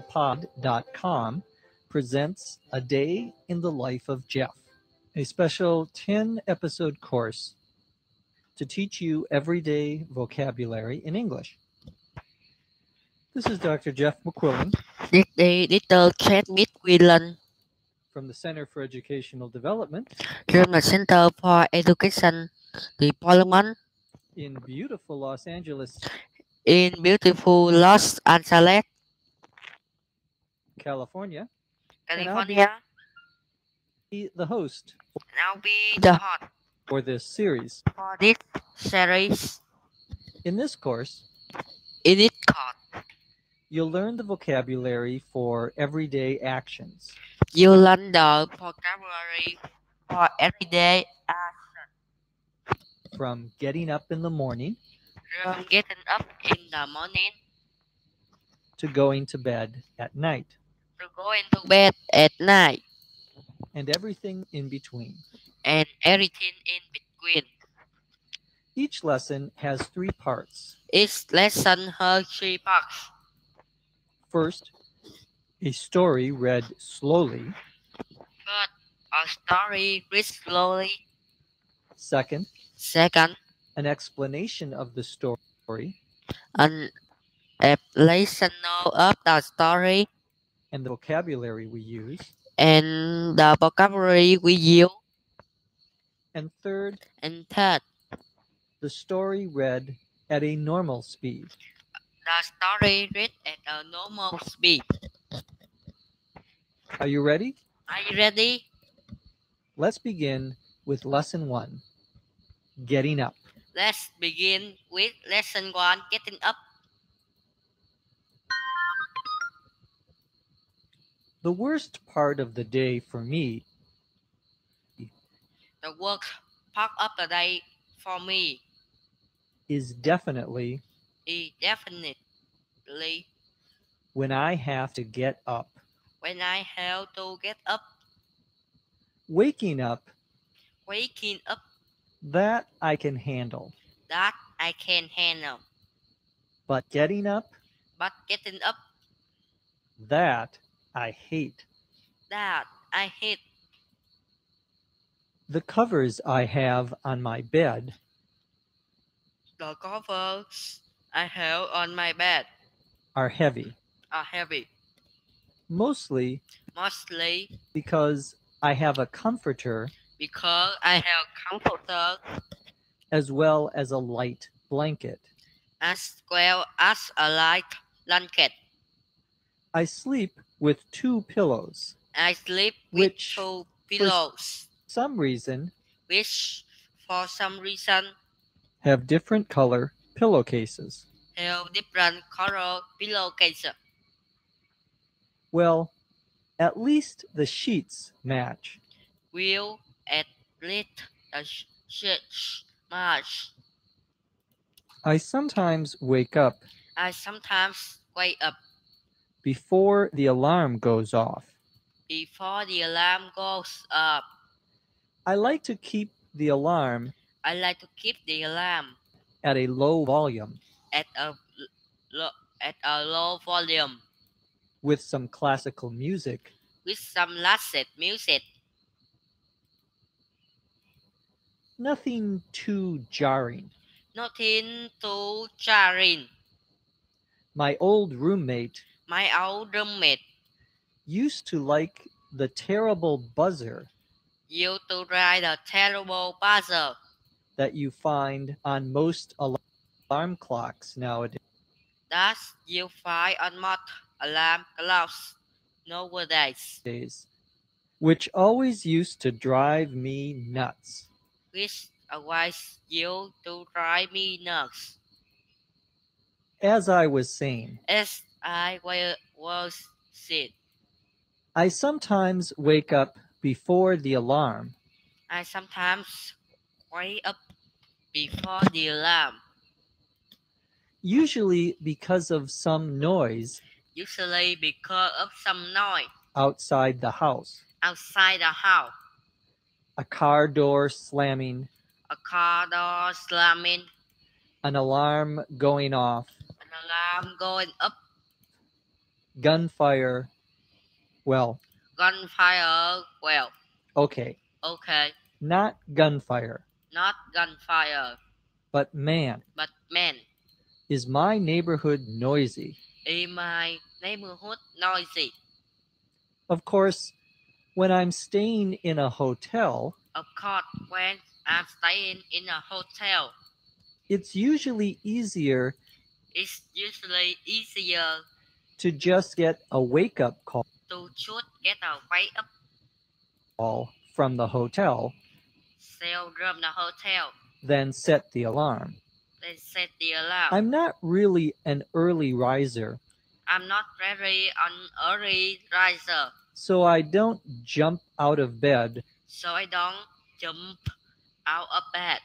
ESLPod.com presents A Day in the Life of Jeff, a special 10-episode course to teach you everyday vocabulary in English. This is Dr. Jeff McQuillan This is Little Chat McQuillan from the Center for Educational Development from the Center for Education Development in beautiful Los Angeles, in beautiful Los Angeles, California. California. Be the host Now be the host for this series. for this series. In this course, In this course, you'll learn the vocabulary for everyday actions. you learn the vocabulary for everyday From getting up in the morning from getting up in the morning to going to bed at night, to going to bed at night and everything in between. and everything in between. Each lesson has 3 parts. Each lesson has 3 parts. First, a story read slowly. First, a story read slowly. Second, Second, an explanation of the story an explanation of the story and the vocabulary we use. and the vocabulary we use. And third, And third, the story read at a normal speed. the story read at a normal speed. Are you ready? Are you ready? Let's begin with lesson 1, getting up. Let's begin with lesson 1, getting up. The worst part of the day for me The worst part of the day for me is definitely is definitely when I have to get up. when I have to get up. Waking up, Waking up, that I can handle. that I can handle. But getting up, But getting up, that I hate. that I hate. The covers I have on my bed The covers I have on my bed are heavy, are heavy, mostly mostly because I have a comforter because I have comforter as well as a light blanket. as well as a light blanket. I sleep with 2 pillows. I sleep with Which, 2 pillows, Some reason which for some reason have different color pillowcases. have different color pillowcases. Well, at least the sheets match. Will at least the sheets match. I sometimes wake up I sometimes wake up before the alarm goes off. before the alarm goes up. I like to keep the alarm I like to keep the alarm at a low volume at a low volume with some classical music. with some classic music. Nothing too jarring. Nothing too jarring. My old roommate My old roommate used to like the terrible buzzer used to ride a terrible buzzer that you find on most alarm clocks nowadays. that you find on most alarm clocks nowadays, Which always used to drive me nuts. which always used to drive me nuts. As I was saying, As I was sick, I sometimes wake up before the alarm I sometimes wake up before the alarm, usually because of some noise usually because of some noise outside the house. outside the house, A car door slamming, a car door slamming, an alarm going off, an alarm going up, gunfire. Well, Gunfire. Well, okay, okay. not gunfire, Not gunfire, but man, but man. is my neighborhood noisy? In my neighborhood noisy. Of course, when I'm staying in a hotel, Of course, when I'm staying in a hotel, it's usually easier it's usually easier to just get a wake up to just get a wake up call from the hotel call from the hotel than set the alarm. then set the alarm. I'm not really an early riser, I'm not very an early riser, so I don't jump out of bed so I don't jump out of bed,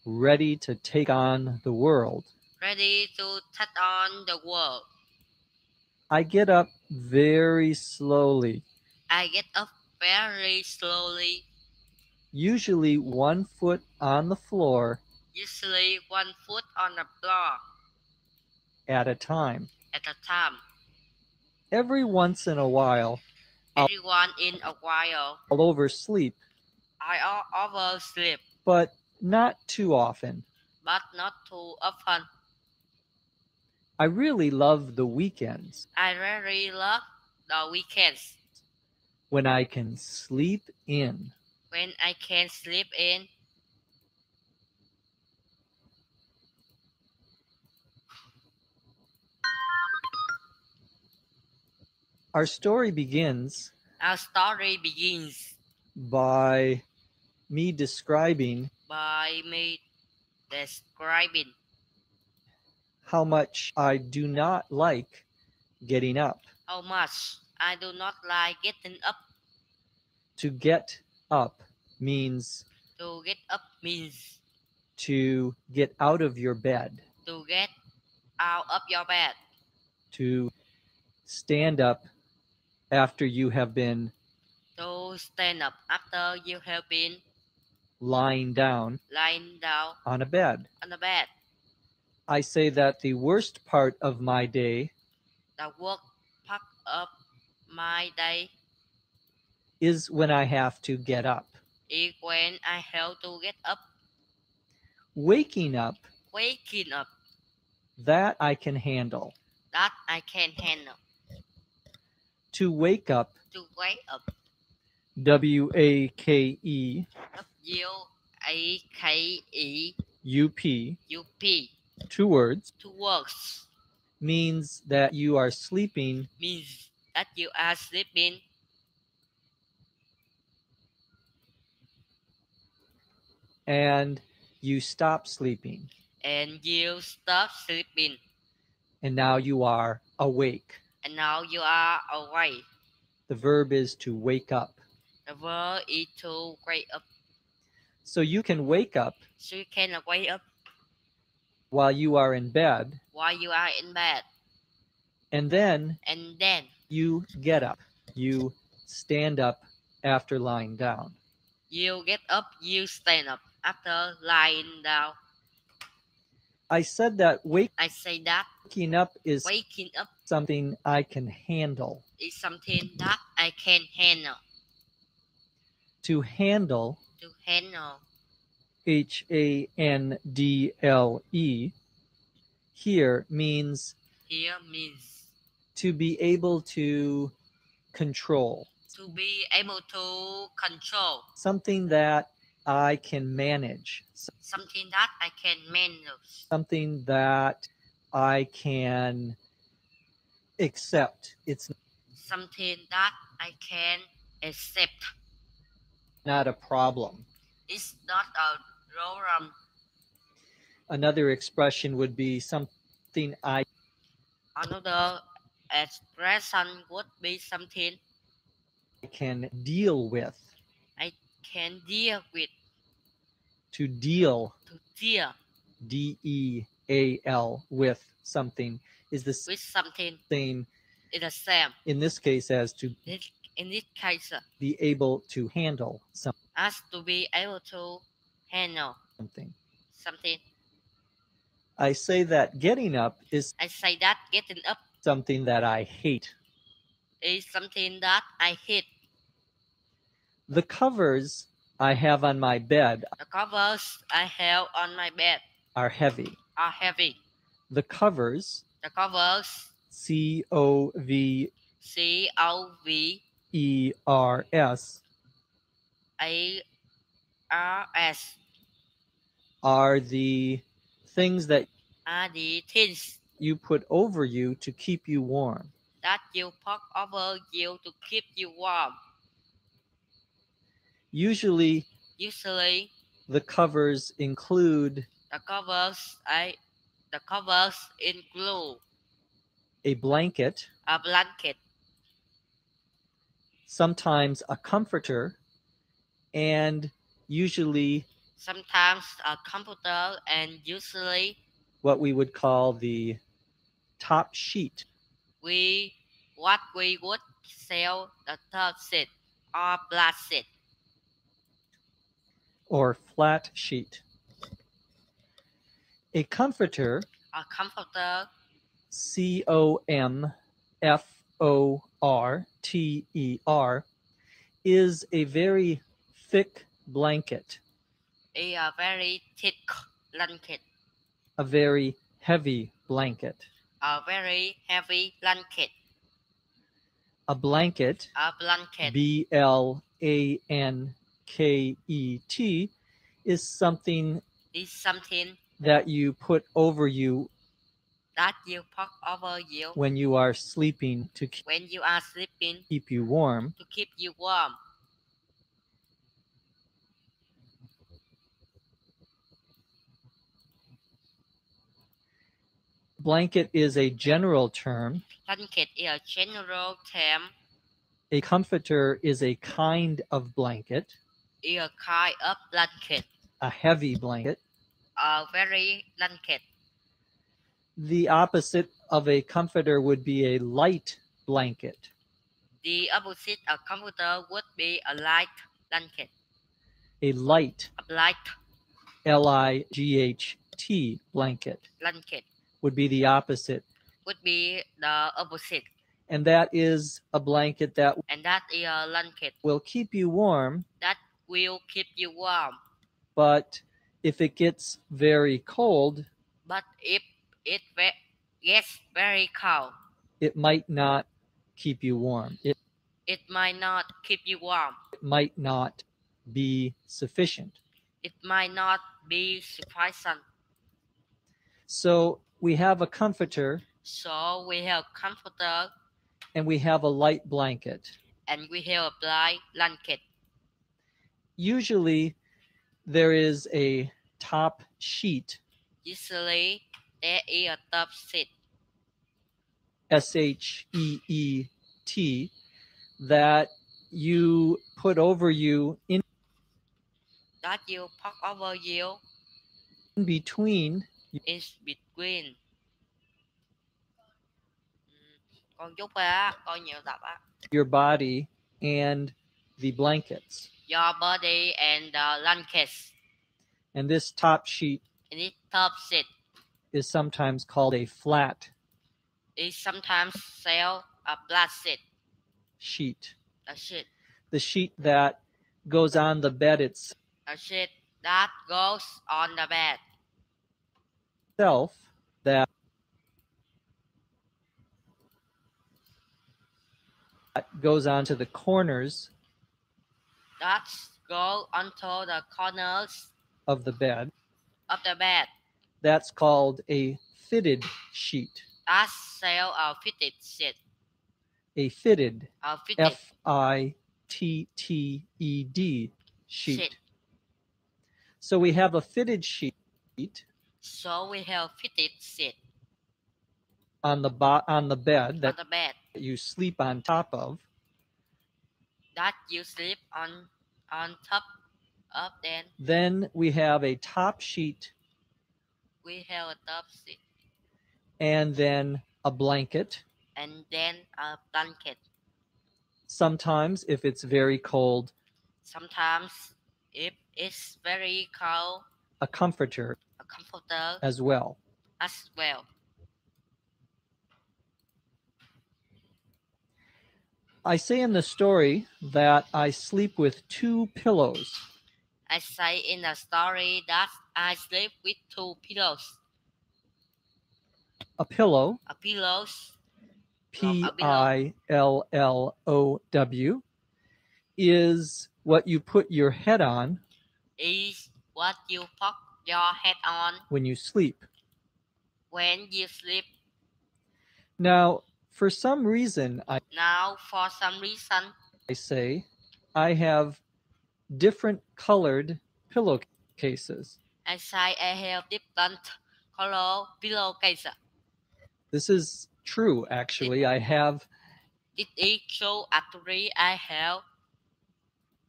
ready to take on the world. ready to take on the world. I get up very slowly, I get up very slowly, usually 1 foot on the floor usually 1 foot on the floor at a time. at a time. Every once in a while, Everyone in a while, I'll oversleep, I oversleep, but not too often. but not too often. I really love the weekends I really love the weekends when I can sleep in. when I can sleep in. Our story begins Our story begins by me describing by me describing how much I do not like getting up. how much I do not like getting up. To get up means To get up means to get out of your bed, to get out of your bed, to stand up after you have been to stand up after you have been lying down lying down on a bed. on the bed. I say that the worst part of my day The work part of my day is when I have to get up. is when I have to get up. Waking up, Waking up, that I can handle. that I can handle. To wake up, To wake up, WAKE WAKE UP, UP, 2 words, two words, means that you are sleeping means that you are sleeping and you stop sleeping, and you stop sleeping, and now you are awake. and now you are awake. The verb is to wake up. The verb is to wake up. So you can wake up So you can wake up while you are in bed, while you are in bed, and then and then you get up. You stand up after lying down. you get up, you stand up after lying down. I said that I say that waking up is waking up something I can handle. is something that I can handle. To handle, To handle, HANDLE, here means here means to be able to control, to be able to control, something that I can manage, something that I can manage, something that I can accept. It's something that I can accept. not a problem. It's not a problem. Another expression would be something I Another expression would be something can deal with. I can deal with. To deal, To deal DEAL, with something is the with something same is the same. in this case as to In this case, be able to handle as to be able to handle something. something. I say that getting up is I say that getting up something that I hate. is something that I hate. The covers I have on my bed The covers I have on my bed are heavy. are heavy. The covers, The covers, COVERS, COVERS, are the things that are the things you put over you to keep you warm. that you put over you to keep you warm. Usually, Usually, the covers include the covers include a blanket, a blanket, sometimes a comforter, and usually sometimes a computer, and usually what we would call the top sheet. what we would sell the third sheet or black sheet. Or flat sheet. A comforter, A comforter, COMFORTER, is a very thick blanket, is a very thick blanket, a very heavy blanket. a very heavy blanket. A blanket, A blanket, BLANKET, is something is something that you put over you that you put over you when you are sleeping to when you are sleeping keep you warm. to keep you warm. Blanket is a general term. Blanket is a general term. A comforter is a kind of blanket, Is a kind of blanket, a heavy blanket. a very blanket. The opposite of a comforter would be a light blanket. The opposite of comforter would be a light blanket. A light, A light LIGHT blanket blanket would be the opposite. would be the opposite, And that is a blanket that and that is a blanket will keep you warm, that will keep you warm. but if it gets very cold, But if it gets very cold, it might not keep you warm. It might not keep you warm. might not be sufficient. It might not be sufficient. So we have a comforter So we have comforter and we have a light blanket. and we have a light blanket. Usually there is a top sheet, Usually there is a top sheet, SHEET, that you put over you in that you put over you between in between. Con chút rồi á, con nhiều tập á. your body and the blankets. Your body and the blankets. And this top sheet And this top sheet is sometimes called a flat is sometimes called a black sheet. A sheet. The sheet that goes on the bed A sheet that goes on the bed. itself, that goes onto the corners That go onto the corners of the bed. of the bed. That's called a fitted sheet. That's called a fitted sheet. A fitted, A fitted FITTED sheet. So we have a fitted sheet So we have fitted sheet on the bed that on the bed you sleep on top of. that you sleep on top of. Then we have a top sheet We have a top sheet and then a blanket. and then a blanket. Sometimes if it's very cold, Sometimes if it's very cold, a comforter a comforter as well. as well. I say in the story that I sleep with 2 pillows. I say in the story that I sleep with 2 pillows. A pillow, A pillows, Pillow, is what you put your head on is what you put your head on when you sleep. when you sleep. Now, for some reason, Now, for some reason, I say I have different colored pillowcases. I say I have different color pillowcases. This is true, actually. I have It is true. Actually, I have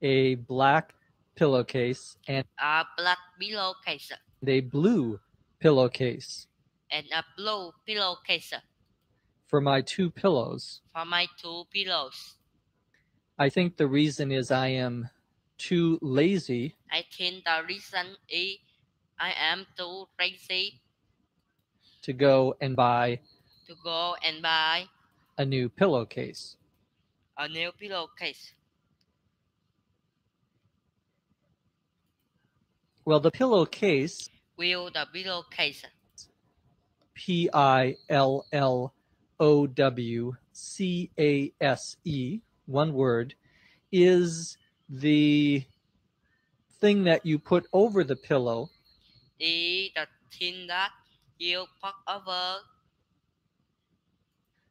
a black pillowcase and a black pillowcase a blue pillowcase and a blue pillowcase for my 2 pillows. for my 2 pillows. I think the reason is I am too lazy I think the reason is I am too lazy to go and buy to go and buy a new pillowcase. a new pillowcase. Well, the pillowcase, Will the pillowcase, Pillowcase, one word, is the thing that you put over the pillow is the thing that you put over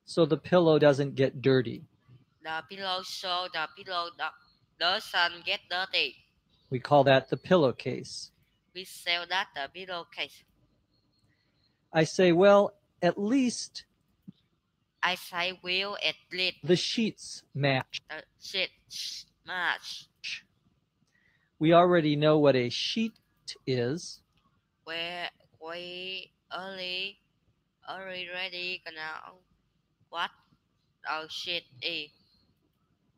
so the pillow doesn't get dirty. the pillow so the pillow doesn't get dirty. We call that the pillowcase. We sell that the pillowcase. I say, well, at least I say will at least the sheets match. the sheet match. We already know what a sheet is. Where we already know what our sheet is.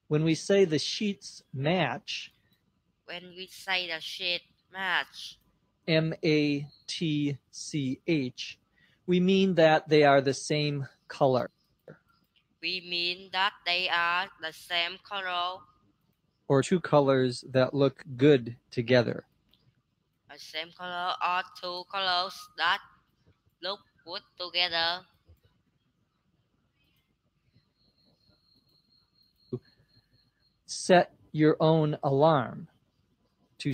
When we say the sheets match, When we say the sheet match, MATCH, we mean that they are the same color we mean that they are the same color, or 2 colors that look good together. the same color or 2 colors that look good together. Set your own alarm to